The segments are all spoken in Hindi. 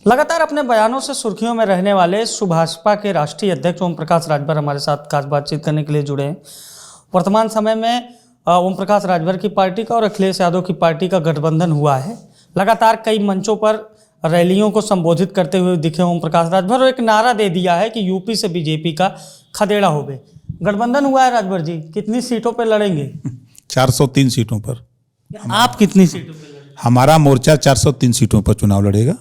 लगातार अपने बयानों से सुर्खियों में रहने वाले सुभाषपा के राष्ट्रीय अध्यक्ष ओम प्रकाश राजभर हमारे साथ खास बातचीत करने के लिए जुड़े हैं। वर्तमान समय में ओम प्रकाश राजभर की पार्टी का और अखिलेश यादव की पार्टी का गठबंधन हुआ है। लगातार कई मंचों पर रैलियों को संबोधित करते हुए दिखे ओम प्रकाश राजभर और एक नारा दे दिया है कि यूपी से बीजेपी का खदेड़ा होवे। गठबंधन हुआ है राजभर जी, कितनी सीटों पर लड़ेंगे? 403 सीटों पर। आप कितनी सीटों पर लड़ेंगे? हमारा मोर्चा 403 सीटों पर चुनाव लड़ेगा।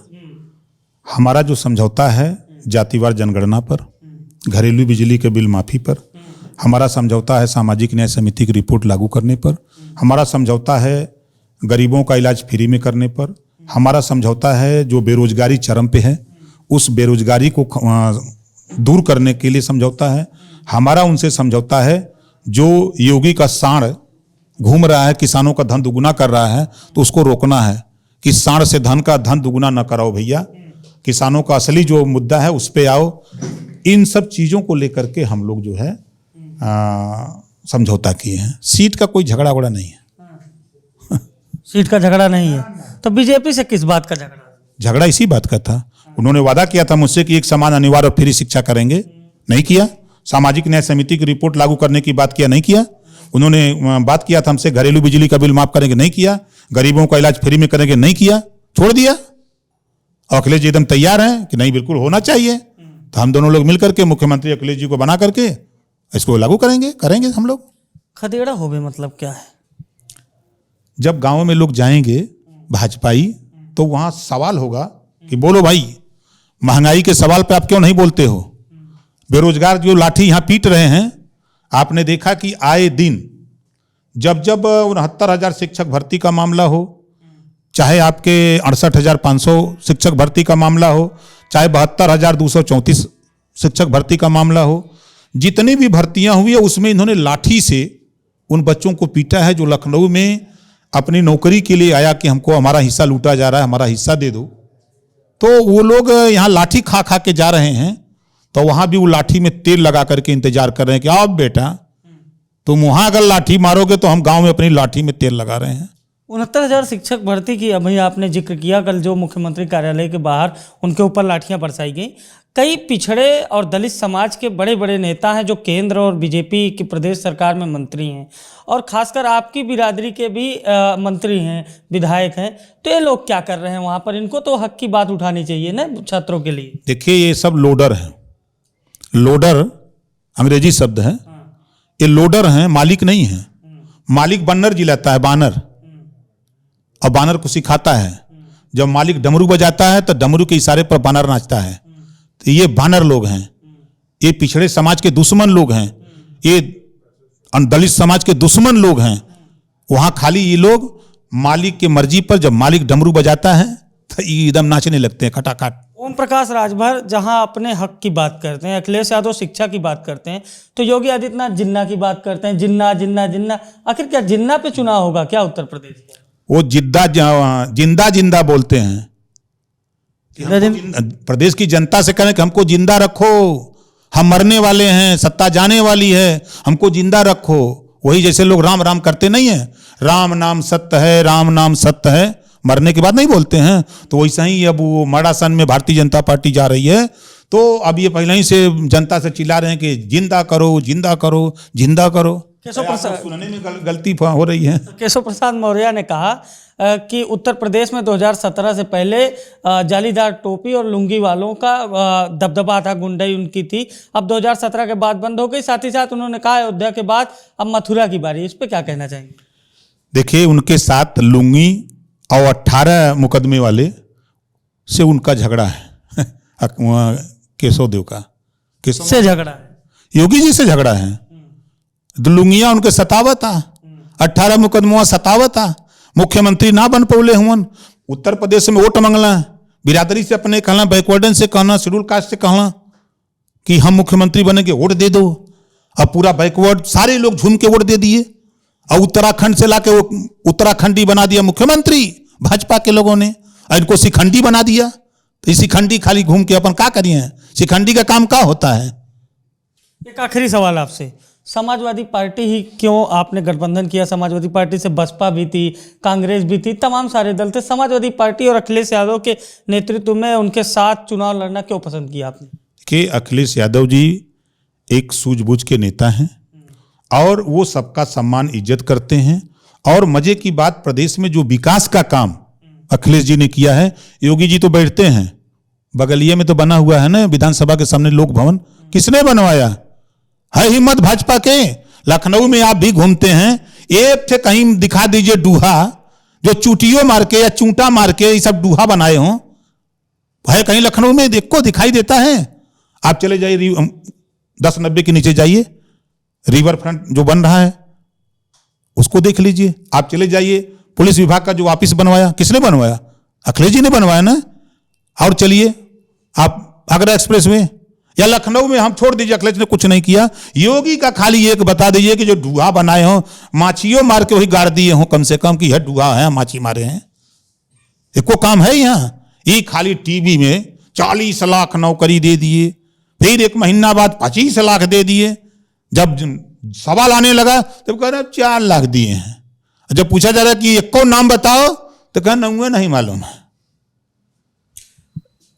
हमारा जो समझौता है जातिवार जनगणना पर, घरेलू बिजली के बिल माफी पर, हमारा समझौता है सामाजिक न्याय समिति की रिपोर्ट लागू करने पर, हमारा समझौता है गरीबों का इलाज फ्री में करने पर, हमारा समझौता है जो बेरोजगारी चरम पे है उस बेरोजगारी को दूर करने के लिए समझौता है। हमारा उनसे समझौता है जो योगी का सांड घूम रहा है, किसानों का धन दुगुना कर रहा है, तो उसको रोकना है कि सांड से धन दुगुना न कराओ भैया, किसानों का असली जो मुद्दा है उस पे आओ। इन सब चीज़ों को लेकर के हम लोग जो है समझौता किए हैं। सीट का कोई झगड़ा वगड़ा नहीं है। सीट का झगड़ा नहीं है तो बीजेपी से किस बात का झगड़ा? झगड़ा इसी बात का था। उन्होंने वादा किया था मुझसे कि एक समान अनिवार्य और फ्री शिक्षा करेंगे, नहीं किया। सामाजिक न्याय समिति की रिपोर्ट लागू करने की बात किया, नहीं किया। उन्होंने बात किया था हमसे घरेलू बिजली का बिल माफ करेंगे, नहीं किया। गरीबों का इलाज फ्री में करेंगे, नहीं किया, छोड़ दिया। और अखिलेश जी एकदम तैयार हैं कि नहीं बिल्कुल होना चाहिए, तो हम दोनों लोग मिलकर के मुख्यमंत्री अखिलेश जी को बना करके इसको लागू करेंगे हम लोग। खदेड़ा होवे मतलब क्या है? जब गांव में लोग जाएंगे भाजपाई तो वहां सवाल होगा कि बोलो भाई, महंगाई के सवाल पे आप क्यों नहीं बोलते हो? बेरोजगार जो लाठी यहां पीट रहे हैं, आपने देखा कि आए दिन जब 69,000 शिक्षक भर्ती का मामला हो, चाहे आपके 68,500 शिक्षक भर्ती का मामला हो, चाहे 72,234 शिक्षक भर्ती का मामला हो, जितनी भी भर्तियां हुई है उसमें इन्होंने लाठी से उन बच्चों को पीटा है जो लखनऊ में अपनी नौकरी के लिए आया कि हमको हमारा हिस्सा लूटा जा रहा है, हमारा हिस्सा दे दो। तो वो लोग यहाँ लाठी खा खा के जा रहे हैं, तो वहां भी वो लाठी में तेल लगा करके इंतजार कर रहे हैं कि आप बेटा तुम वहां अगर लाठी मारोगे तो हम गांव में अपनी लाठी में तेल लगा रहे हैं। 69,000 शिक्षक भर्ती की अभी आपने जिक्र किया, कल जो मुख्यमंत्री कार्यालय के बाहर उनके ऊपर लाठियां बरसाई गई। कई पिछड़े और दलित समाज के बड़े बड़े नेता हैं जो केंद्र और बीजेपी की प्रदेश सरकार में मंत्री हैं और खासकर आपकी बिरादरी के भी मंत्री हैं, विधायक हैं। तो ये लोग क्या कर रहे हैं वहाँ पर? इनको तो हक की बात उठानी चाहिए ना छात्रों के लिए। देखिए ये सब लोडर हैं। लोडर अंग्रेजी शब्द है। ये लोडर हैं, मालिक नहीं है। मालिक बानर जिलाता है, बानर, और बानर को सिखाता है। जब मालिक डमरू बजाता है तो डमरू के इशारे पर बानर नाचता है। तो ये बानर लोग हैं, ये पिछड़े समाज के दुश्मन लोग हैं, ये दलित समाज के दुश्मन लोग हैं। वहां खाली ये लोग मालिक की मर्जी पर, जब मालिक डमरू बजाता है तो ये एकदम नाचने लगते हैं खटाखट। ओम प्रकाश राजभर जहां अपने हक की बात करते हैं, अखिलेश यादव शिक्षा की बात करते हैं, तो योगी आदित्यनाथ जिन्ना की बात करते हैं। जिन्ना जिन्ना जिन्ना, आखिर क्या जिन्ना पे चुनाव होगा क्या उत्तर प्रदेश में? वो जिंदा बोलते हैं। प्रदेश की जनता से कहें कि हमको जिंदा रखो, हम मरने वाले हैं, सत्ता जाने वाली है, हमको जिंदा रखो। वही जैसे लोग राम राम करते नहीं है, राम नाम सत्य है, राम नाम सत्य है, मरने के बाद नहीं बोलते हैं। तो वैसा ही अब वो मरासन में भारतीय जनता पार्टी जा रही है, तो अब ये पहले ही से जनता से चिल्ला रहे हैं कि जिंदा करो, जिंदा करो, जिंदा करो। केशव प्रसाद सुनने में गलती हो रही है। केशव प्रसाद मौर्य ने कहा कि उत्तर प्रदेश में 2017 से पहले जालीदार टोपी और लुंगी वालों का दबदबा था, गुंडई उनकी थी। अब 2017 के बाद बंद हो गई। साथ ही साथ उन्होंने कहा अयोध्या के बाद अब मथुरा की बारी। इस पर क्या कहना चाहेंगे? देखिए उनके साथ लुंगी और 18 मुकदमे वाले से उनका झगड़ा है। केशव देव का किससे झगड़ा है? योगी जी से झगड़ा है। लुंगिया उनके सतावता, 18 मुकदमा सतावता, मुख्यमंत्री ना बन पौले हुन। उत्तर प्रदेश में वोट मंगला, बिरादरी से अपने कहना, बैकवर्डन से कहना, शेड्यूल कास्ट से कहना कि हम मुख्यमंत्री बनेंगे, वोट दे दो। अब पूरा बैकवर्ड सारे लोग झूम के वोट दे दिए और उत्तराखंड से लाके वो उत्तराखंडी बना दिया मुख्यमंत्री भाजपा के लोगों ने, और इनको शिखंडी बना दिया। तो शिखंडी खाली घूम के अपन क्या करिए? शिखंडी का काम क्या होता है? एक आखिरी सवाल आपसे, समाजवादी पार्टी ही क्यों आपने गठबंधन किया? समाजवादी पार्टी से बसपा भी थी, कांग्रेस भी थी, तमाम सारे दल थे। समाजवादी पार्टी और अखिलेश यादव के नेतृत्व में उनके साथ चुनाव लड़ना क्यों पसंद किया आपने? कि अखिलेश यादव जी एक सूझबूझ के नेता हैं और वो सबका सम्मान इज्जत करते हैं। और मजे की बात, प्रदेश में जो विकास का काम अखिलेश जी ने किया है, योगी जी तो बैठते हैं, बगलिए में तो बना हुआ है ना विधानसभा के सामने लोक भवन, किसने बनवाया है? हिम्मत भाजपा के। लखनऊ में आप भी घूमते हैं, एक थे कहीं दिखा दीजिए डूहा जो चूटियों मार के या चूंटा मार के ये सब डूहा बनाए हों, है कहीं लखनऊ में देखो दिखाई देता है? आप चले जाइए 1090 के नीचे जाइए, रिवर फ्रंट जो बन रहा है उसको देख लीजिए। आप चले जाइए पुलिस विभाग का जो ऑफिस बनवाया, किसने बनवाया? अखिलेश जी ने बनवाया ना। और चलिए आप आगरा एक्सप्रेस वे या लखनऊ में, हम छोड़ दीजिए अखिलेश ने कुछ नहीं किया, योगी का खाली एक बता दीजिए कि जो डूहा बनाए हो, माछियों मार के वही गाड़ दिए हो कम से कम, कि यह डूहा है माछी मारे हैं, एको काम है यहाँ? ये खाली टीवी में 40 लाख नौकरी दे दिए, फिर एक महीना बाद 25 लाख दे दिए। जब सवाल आने लगा तब कह रहे 4 लाख दिए हैं। जब पूछा जा रहा है कि एको नाम बताओ तो कह नहीं मालूम है।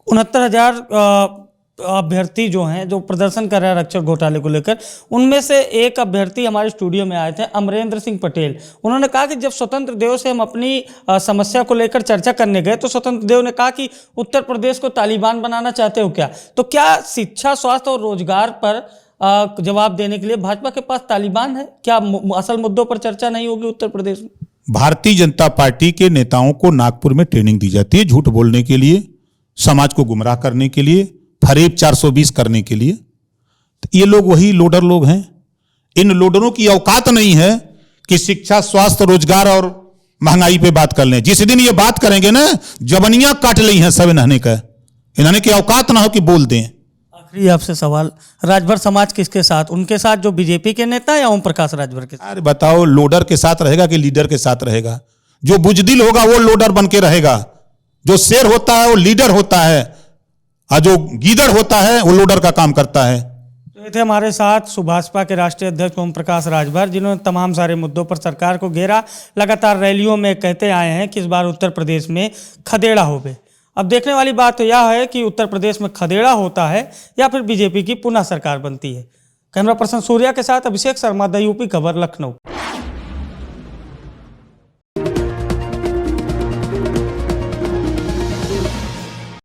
69,000 अभ्यर्थी जो हैं, जो प्रदर्शन कर रहे हैं आरक्षण घोटाले को लेकर, उनमें से एक अभ्यर्थी हमारे स्टूडियो में आए थे, अमरेंद्र सिंह पटेल। उन्होंने कहा कि जब स्वतंत्र देव से हम अपनी समस्या को लेकर चर्चा करने गए तो स्वतंत्र देव ने कहा कि उत्तर प्रदेश को तालिबान बनाना चाहते हो क्या? तो क्या शिक्षा, स्वास्थ्य और रोजगार पर जवाब देने के लिए भाजपा के पास तालिबान है? क्या असल मुद्दों पर चर्चा नहीं होगी उत्तर प्रदेश में? भारतीय जनता पार्टी के नेताओं को नागपुर में ट्रेनिंग दी जाती है झूठ बोलने के लिए, समाज को गुमराह करने के लिए, फरेब 420 करने के लिए। तो ये लोग वही लोडर लोग हैं। इन लोडरों की औकात नहीं है कि शिक्षा, स्वास्थ्य, रोजगार और महंगाई पे बात कर लें। जिस दिन ये बात करेंगे ना, जबनियां काट ली हैं सब इन्होंने का, इन्होंने की औकात ना हो कि बोल दें। आखिरी आपसे सवाल, राजभर समाज किसके साथ? उनके साथ जो बीजेपी के नेता या ओम प्रकाश राजभर के साथ? अरे बताओ, लोडर के साथ रहेगा कि लीडर के साथ रहेगा? जो बुजदिल होगा वो लोडर बन के रहेगा, जो शेर होता है वो लीडर होता है, और जो गीदड़ होता है वो लोडर का काम करता है। तो ये थे हमारे साथ सुभाषपा के राष्ट्रीय अध्यक्ष ओम प्रकाश राजभर, जिन्होंने तमाम सारे मुद्दों पर सरकार को घेरा, लगातार रैलियों में कहते आए हैं कि इस बार उत्तर प्रदेश में खदेड़ा होवे। अब देखने वाली बात तो यह है कि उत्तर प्रदेश में खदेड़ा होता है या फिर बीजेपी की पुनः सरकार बनती है। कैमरा पर्सन सूर्या के साथ अभिषेक शर्मा, द यूपी खबर, लखनऊ।